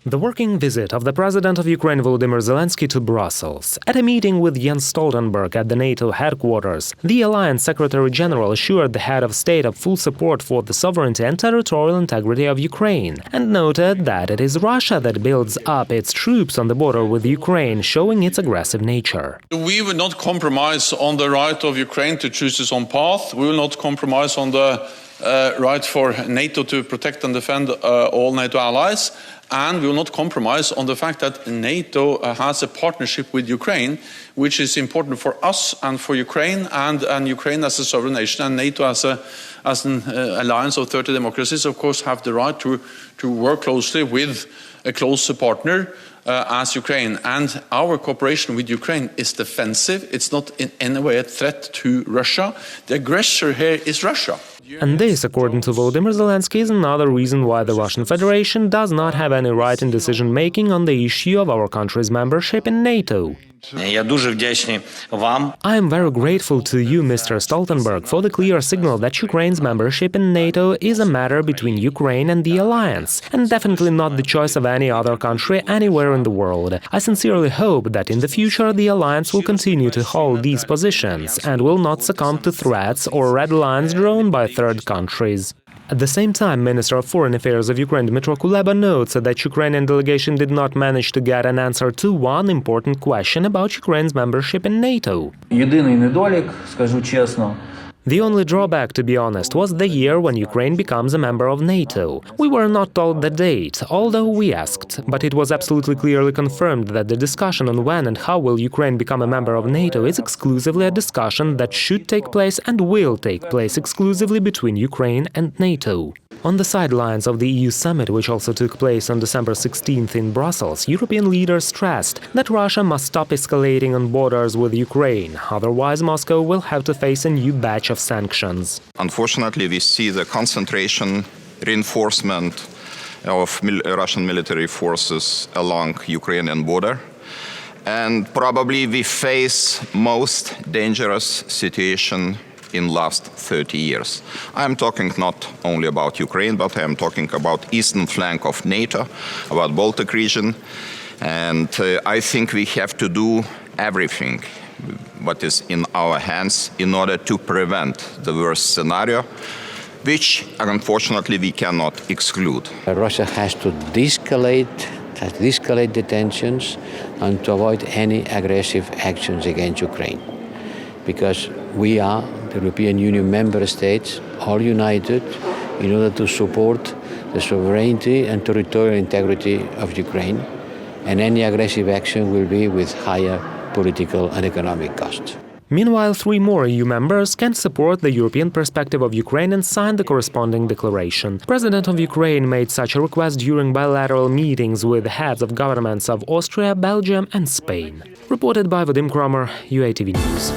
The working visit of the President of Ukraine Volodymyr Zelensky to Brussels. At a meeting with Jens Stoltenberg at the NATO headquarters, the Alliance Secretary-General assured the head of state of full support for the sovereignty and territorial integrity of Ukraine, and noted that it is Russia that builds up its troops on the border with Ukraine, showing its aggressive nature. We will not compromise on the right of Ukraine to choose its own path. We will not compromise on the right for NATO to protect and defend all NATO allies. And we will not compromise on the fact that NATO has a partnership with Ukraine, which is important for us and for Ukraine, and Ukraine as a sovereign nation, and NATO as an alliance of 30 democracies, of course, have the right to work closely with a close partner as Ukraine. And our cooperation with Ukraine is defensive. It's not in any way a threat to Russia. The aggressor here is Russia. And this, according to Volodymyr Zelensky, is another reason why the Russian Federation does not have any right in decision-making on the issue of our country's membership in NATO. I am very grateful to you, Mr. Stoltenberg, for the clear signal that Ukraine's membership in NATO is a matter between Ukraine and the alliance, and definitely not the choice of any other country anywhere in the world. I sincerely hope that in the future the alliance will continue to hold these positions and will not succumb to threats or red lines drawn by third countries. At the same time, Minister of Foreign Affairs of Ukraine Dmytro Kuleba notes that Ukrainian delegation did not manage to get an answer to one important question about Ukraine's membership in NATO. Єдиний недолік, скажу чесно. The only drawback, to be honest, was the year when Ukraine becomes a member of NATO. We were not told the date, although we asked, but it was absolutely clearly confirmed that the discussion on when and how will Ukraine become a member of NATO is exclusively a discussion that should take place and will take place exclusively between Ukraine and NATO. On the sidelines of the EU summit, which also took place on December 16th in Brussels, European leaders stressed that Russia must stop escalating on borders with Ukraine, otherwise Moscow will have to face a new batch of sanctions. Unfortunately, we see the concentration, reinforcement of Russian military forces along Ukrainian border, and probably we face most dangerous situation in last 30 years. I am talking not only about Ukraine, but I am talking about eastern flank of NATO, about Baltic region, and I think we have to do everything what is in our hands in order to prevent the worst scenario, which unfortunately we cannot exclude. Russia has to de-escalate the tensions and to avoid any aggressive actions against Ukraine. Because we are, the European Union member states, all united in order to support the sovereignty and territorial integrity of Ukraine, and any aggressive action will be with higher political and economic costs. Meanwhile, 3 more EU members can support the European perspective of Ukraine and sign the corresponding declaration. President of Ukraine made such a request during bilateral meetings with heads of governments of Austria, Belgium and Spain. Reported by Vadim Kromer, UATV News.